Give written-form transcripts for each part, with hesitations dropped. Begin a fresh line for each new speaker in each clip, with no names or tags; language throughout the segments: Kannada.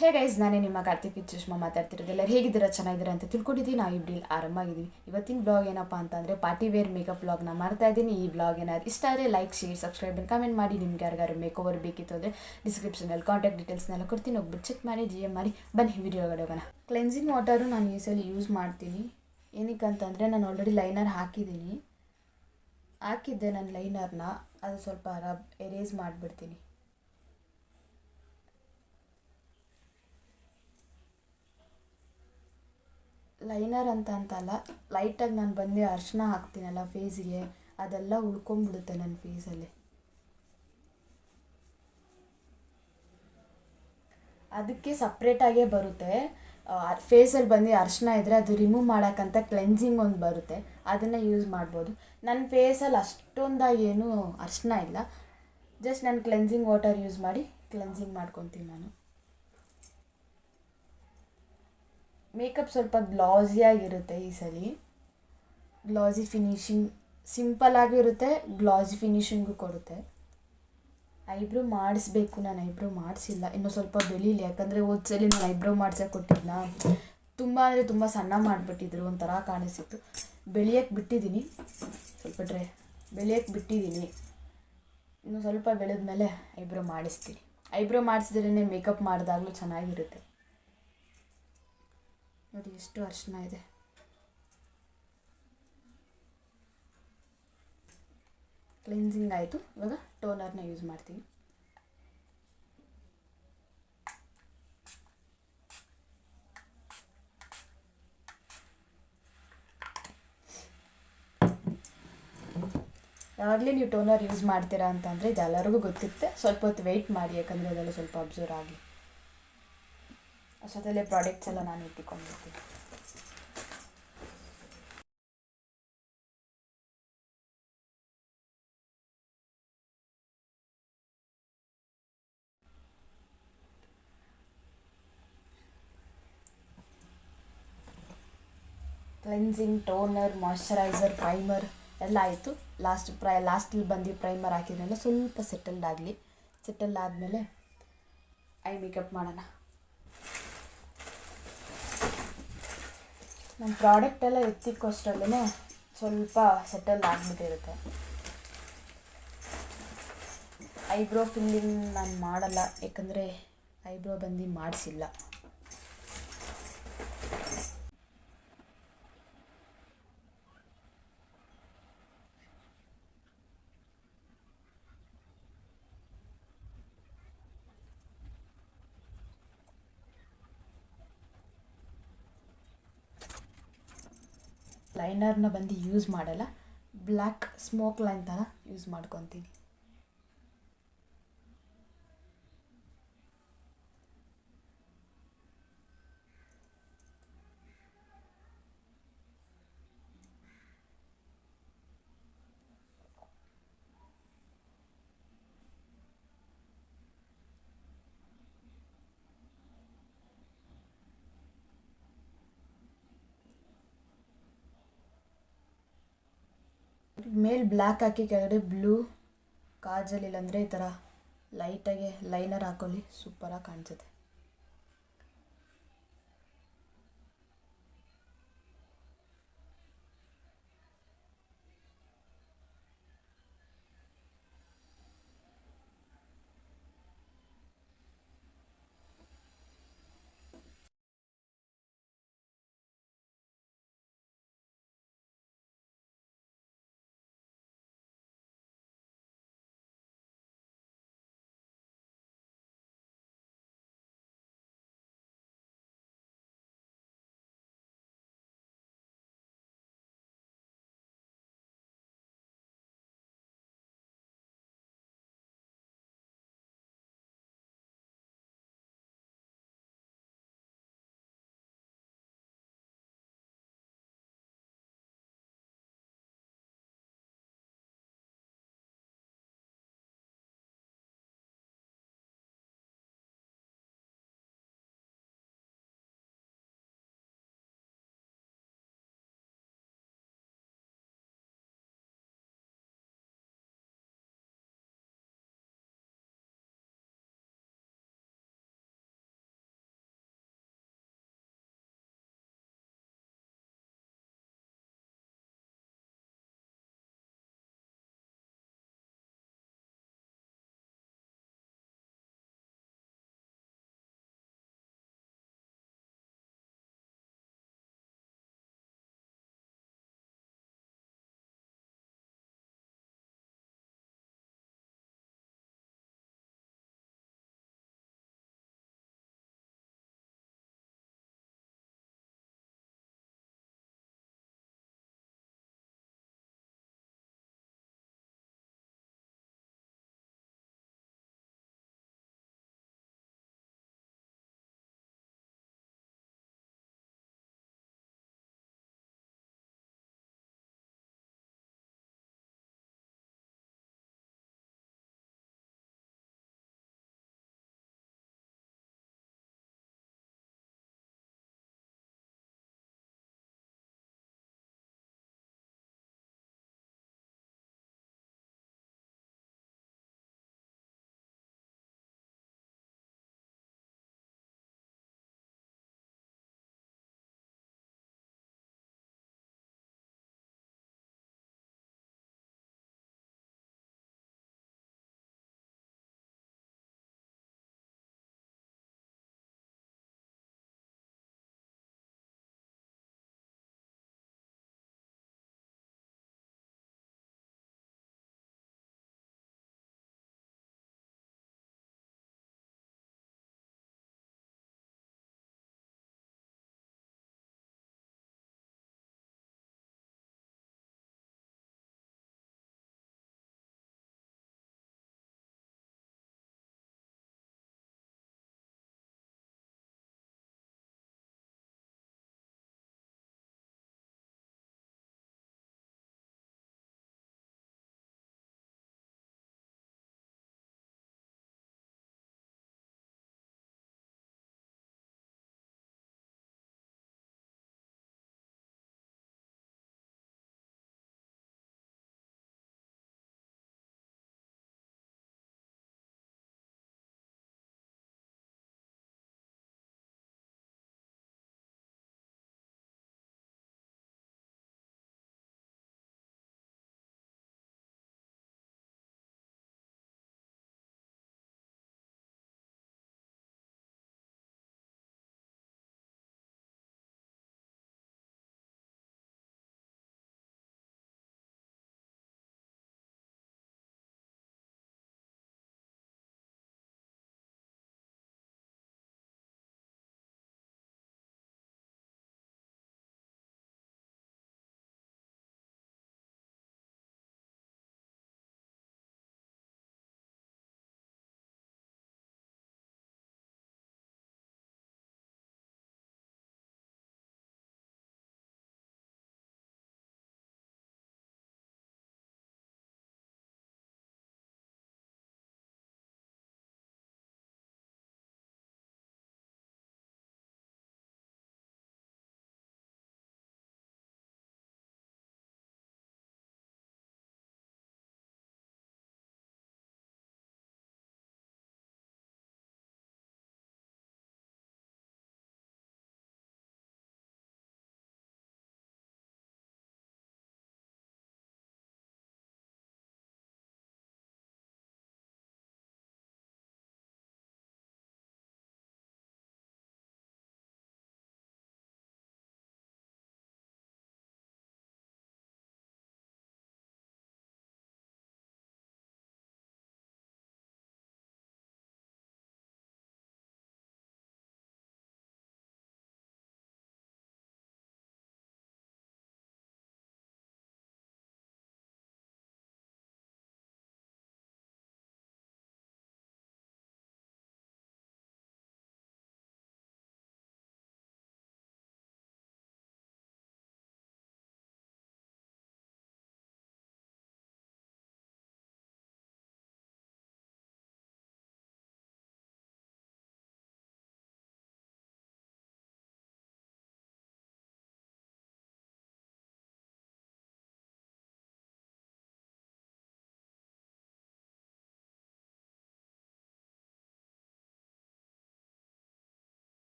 ಹೇ ಗೈಸ್, ನಾನೇ ನಿಮ್ಮ ಕಾರ್ತಿಕ್ ಸುಷ್ಮಾ ಮಾತಾಡ್ತಿರೋದು. ಎಲ್ಲರೂ ಹೇಗಿದ್ದೀರಾ, ಚೆನ್ನಾಗಿದ್ದೀರಾ ಅಂತ ತಿಳ್ಕೊಂಡಿದ್ದೀನಿ. ನಾವು ಇಬ್ಬರು ಆರಾಮಾಗಿದ್ದೀವಿ. ಇವತ್ತಿನ ಬ್ಲಾಗ್ ಏನಪ್ಪ ಅಂತಂದರೆ ಪಾರ್ಟಿ ವೇರ್ ಮೇಕಪ್ ಬ್ಲಾಗ್ನ ಮಾಡ್ತಾ ಇದ್ದೀನಿ. ಈ ಬ್ಲಾಗ್ ಏನಾದ್ರು ಇಷ್ಟ ಆದರೆ like, share, subscribe and comment ಮಾಡಿ. ನಿಮ್ಗೆ ಯಾರಿಗಾರು ಮೇಕ್ ಓವರ್ ಬೇಕಿತ್ತು ಅಂದರೆ ಡಿಸ್ಕ್ರಿಪ್ಷನಲ್ಲಿ ಕಾಂಟ್ಯಾಕ್ಟ್ ಡೀಟೇಲ್ಸ್ನೆಲ್ಲ ಕೊಡ್ತೀನಿ, ಹೋಗ್ಬಿಟ್ಟು ಚೆಕ್ ಮಾಡಿ, DM ಮಾಡಿ. ಬನ್ನಿ ವಿಡಿಯೋ ಒಳಗಡೆ ಹೋಗೋಣ. ಕ್ಲೆನ್ಸಿಂಗ್ ವಾಟರು ನಾನು ಈ ಸಲ ಯೂಸ್ ಮಾಡ್ತೀನಿ. ಏನಕ್ಕೆ ಅಂತಂದರೆ ನಾನು ಆಲ್ರೆಡಿ ಲೈನರ್ ಹಾಕಿದ್ದೆ ನನ್ನ ಲೈನರ್ನ. ಅದು ಸ್ವಲ್ಪ ಎರೇಸ್ ಮಾಡಿಬಿಡ್ತೀನಿ. ಲೈನರ್ ಅಂತಲ್ಲ, ಲೈಟಾಗಿ ನಾನು ಬಂದು ಅರಿಶಿನ ಹಾಕ್ತೀನಲ್ಲ ಫೇಸಿಗೆ, ಅದೆಲ್ಲ ಉಳ್ಕೊಂಬಿಡುತ್ತೆ ನನ್ನ ಫೇಸಲ್ಲಿ. ಅದಕ್ಕೆ ಸಪ್ರೇಟಾಗೇ ಬರುತ್ತೆ. ಫೇಸಲ್ಲಿ ಬಂದು ಅರಿಶಿನ ಇದ್ದರೆ ಅದು ರಿಮೂವ್ ಮಾಡೋಕ್ಕಂತ ಕ್ಲೆನ್ಸಿಂಗ್ ಒಂದು ಬರುತ್ತೆ, ಅದನ್ನು ಯೂಸ್ ಮಾಡ್ಬೋದು. ನನ್ನ ಫೇಸಲ್ಲಿ ಅಷ್ಟೊಂದಾಗಿ ಏನೂ ಅರಿಶಿನ ಇಲ್ಲ. ಜಸ್ಟ್ ನಾನು ಕ್ಲೆನ್ಸಿಂಗ್ ವಾಟರ್ ಯೂಸ್ ಮಾಡಿ ಕ್ಲೆನ್ಸಿಂಗ್ ಮಾಡ್ಕೊತೀನಿ ನಾನು. ಮೇಕಪ್ ಸ್ವಲ್ಪ ಗ್ಲಾಸಿಯಾಗಿರುತ್ತೆ ಈ ಸಲ. ಗ್ಲಾಸಿ ಫಿನಿಶಿಂಗ್ ಸಿಂಪಲ್ಲಾಗೂ ಇರುತ್ತೆ, ಗ್ಲಾಸಿ ಫಿನಿಶಿಂಗು ಕೊಡುತ್ತೆ. ಐಬ್ರೋ ಮಾಡಿಸ್ಬೇಕು, ನಾನು ಐಬ್ರೋ ಮಾಡಿಸಿಲ್ಲ, ಇನ್ನೂ ಸ್ವಲ್ಪ ಬೆಳೀಲಿ. ಯಾಕಂದರೆ ಹೋದ್ಸಲಿ ನಾನು ಐಬ್ರೋ ಮಾಡ್ಸೋಕೆ ಕೊಟ್ಟಿದ್ನ, ತುಂಬ ಅಂದರೆ ತುಂಬ ಸಣ್ಣ ಮಾಡಿಬಿಟ್ಟಿದ್ರು, ಒಂಥರ ಕಾಣಿಸಿತ್ತು. ಬೆಳೆಯೋಕ್ಕೆ ಬಿಟ್ಟಿದ್ದೀನಿ, ಬೆಳೆಯೋಕ್ಕೆ ಬಿಟ್ಟಿದ್ದೀನಿ. ಇನ್ನು ಸ್ವಲ್ಪ ಬೆಳೆದ್ಮೇಲೆ ಐಬ್ರೋ ಮಾಡಿಸ್ತೀನಿ. ಐಬ್ರೋ ಮಾಡಿಸಿದ್ರೇ ಮೇಕಪ್ ಮಾಡಿದಾಗಲೂ ಚೆನ್ನಾಗಿರುತ್ತೆ. ನೋಡಿ ಎಷ್ಟು ಅರಿಶಿನ ಇದೆ. ಕ್ಲೆನ್ಸಿಂಗ್ ಆಯಿತು, ಇವಾಗ ಟೋನರ್ನ ಯೂಸ್ ಮಾಡ್ತೀನಿ. ಯಾವಾಗಲೇ ನೀವು ಟೋನರ್ ಯೂಸ್ ಮಾಡ್ತೀರಾ ಅಂತಂದರೆ ಇದು ಎಲ್ಲರಿಗೂ ಗೊತ್ತಿರುತ್ತೆ. ಸ್ವಲ್ಪ ಹೊತ್ತು ವೆಯ್ಟ್ ಮಾಡಿ, ಯಾಕಂದರೆ ಅದೆಲ್ಲ ಸ್ವಲ್ಪ ಅಬ್ಸರ್ವ್ ಆಗಲಿ. ಅಷ್ಟೊತ್ತಲ್ಲೇ ಪ್ರಾಡಕ್ಟ್ಸ್ ಎಲ್ಲ ನಾನು ಇಟ್ಕೊಂಡಿರ್ತೀನಿ. ಕ್ಲೆನ್ಸಿಂಗ್, ಟೋನರ್, ಮಾಯ್ಶ್ಚರೈಸರ್, ಪ್ರೈಮರ್ ಎಲ್ಲ ಆಯಿತು. ಲಾಸ್ಟಲ್ಲಿ ಬಂದು ಪ್ರೈಮರ್ ಹಾಕಿದ್ಮೇಲೆ ಸ್ವಲ್ಪ ಸೆಟಲ್ಡ್ ಆದಮೇಲೆ ಐ ಮೇಕಪ್ ಮಾಡೋಣ. ನನ್ನ ಪ್ರಾಡಕ್ಟ್ ಎಲ್ಲ ಎತ್ತಿಕ್ಕೋಷ್ಟರಲ್ಲೇ ಸ್ವಲ್ಪ ಸೆಟಲ್ ಆಗಿಬಿಟ್ಟಿರುತ್ತೆ. ಐಬ್ರೋ ಫಿಲ್ಲಿಂಗ್ ನಾನು ಮಾಡಲ್ಲ, ಯಾಕಂದರೆ ಐಬ್ರೋ ಬಂದು ಮಾಡಿಸಿಲ್ಲ. ಲೈನರ್ನ ಬಂದು ಯೂಸ್ ಮಾಡಲ್ಲ, ಬ್ಲ್ಯಾಕ್ ಸ್ಮೋಕ್ ಲೈನ್ ಥರ ಯೂಸ್ ಮಾಡ್ಕೊತೀನಿ. ಮೇಲೆ ಬ್ಲ್ಯಾಕ್ ಹಾಕಿ ಕೆಳಗಡೆ ಬ್ಲೂ ಕಾಜಲ್, ಇಲ್ಲಾಂದರೆ ಈ ಥರ ಲೈಟಾಗಿ ಲೈನರ್ ಹಾಕೊಳ್ಳಿ, ಸೂಪರಾಗಿ ಕಾಣಿಸುತ್ತೆ.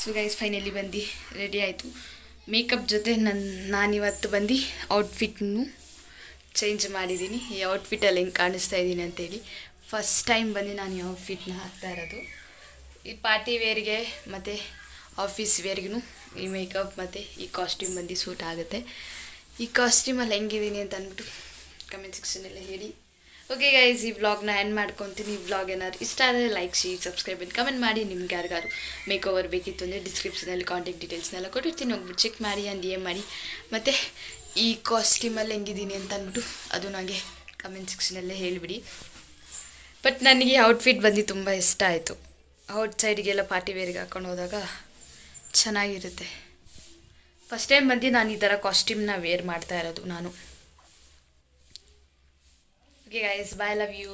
ಸೊ ಗೈಸ್ ಫೈನಲಿ ಬಂದು ರೆಡಿ ಆಯಿತು. ಮೇಕಪ್ ಜೊತೆ ನಾನಿವತ್ತು ಬಂದು ಔಟ್ಫಿಟ್ನು ಚೇಂಜ್ ಮಾಡಿದ್ದೀನಿ. ಈ ಔಟ್ಫಿಟಲ್ಲಿ ಹೆಂಗೆ ಕಾಣಿಸ್ತಾ ಇದ್ದೀನಿ ಅಂತೇಳಿ ಫಸ್ಟ್ ಟೈಮ್ ಬಂದು ನಾನು ಈ ಔಟ್ಫಿಟ್ನ ಹಾಕ್ತಾ ಇರೋದು. ಈ ಪಾರ್ಟಿ ವೇರ್ಗೆ ಮತ್ತು ಆಫೀಸ್ ವೇರ್ಗೂ ಈ ಮೇಕಪ್ ಮತ್ತು ಈ ಕಾಸ್ಟ್ಯೂಮ್ ಬಂದು ಸೂಟ್ ಆಗುತ್ತೆ. ಈ ಕಾಸ್ಟ್ಯೂಮಲ್ಲಿ ಹೆಂಗಿದ್ದೀನಿ ಅಂತ ಅಂದ್ಬಿಟ್ಟು ಕಮೆಂಟ್ ಸೆಕ್ಷನಲ್ಲಿ ಹೇಳಿ. ಓಕೆ ಗೈಸ್, ಈ ವ್ಲಾಗ್ನ ಎಂಡ್ ಮಾಡ್ಕೊತೀನಿ. ಈ ವ್ಲಾಗ್ ಏನಾದ್ರು ಇಷ್ಟ ಆದರೆ like, share, subscribe and comment ಮಾಡಿ. ನಿಮ್ಗೆ ಯಾರಿಗಾರು ಮೇಕ್ ಓವರ್ ಬೇಕಿತ್ತು ಅಂದರೆ ಡಿಸ್ಕ್ರಿಪ್ಷನಲ್ಲಿ ಕಾಂಟ್ಯಾಕ್ಟ್ ಡೀಟೇಲ್ಸ್ನೆಲ್ಲ ಕೊಟ್ಟಿರ್ತೀನಿ, ಹೋಗ್ಬಿಟ್ಟು ಚೆಕ್ ಮಾಡಿ ಆ್ಯಂಡ್ DM ಮಾಡಿ. ಮತ್ತು ಈ ಕಾಸ್ಟ್ಯೂಮಲ್ಲಿ ಹೆಂಗಿದ್ದೀನಿ ಅಂತ ಅಂದ್ಬಿಟ್ಟು ಅದು ನನಗೆ ಕಮೆಂಟ್ ಸೆಕ್ಷನಲ್ಲೇ ಹೇಳಿಬಿಡಿ. ಬಟ್ ನನಗೆ ಔಟ್ಫಿಟ್ ಬಂದು ತುಂಬ ಇಷ್ಟ ಆಯಿತು. ಔಟ್ ಸೈಡ್ಗೆಲ್ಲ ಪಾರ್ಟಿ ವೇರ್ಗೆ ಹಾಕೊಂಡು ಹೋದಾಗ ಚೆನ್ನಾಗಿರುತ್ತೆ. ಫಸ್ಟ್ ಟೈಮ್ ಬಂದು ನಾನು ಈ ಥರ ಕಾಸ್ಟ್ಯೂಮ್ನ ವೇರ್ ಮಾಡ್ತಾ ಇರೋದು ನಾನು. Okay guys, bye, love you.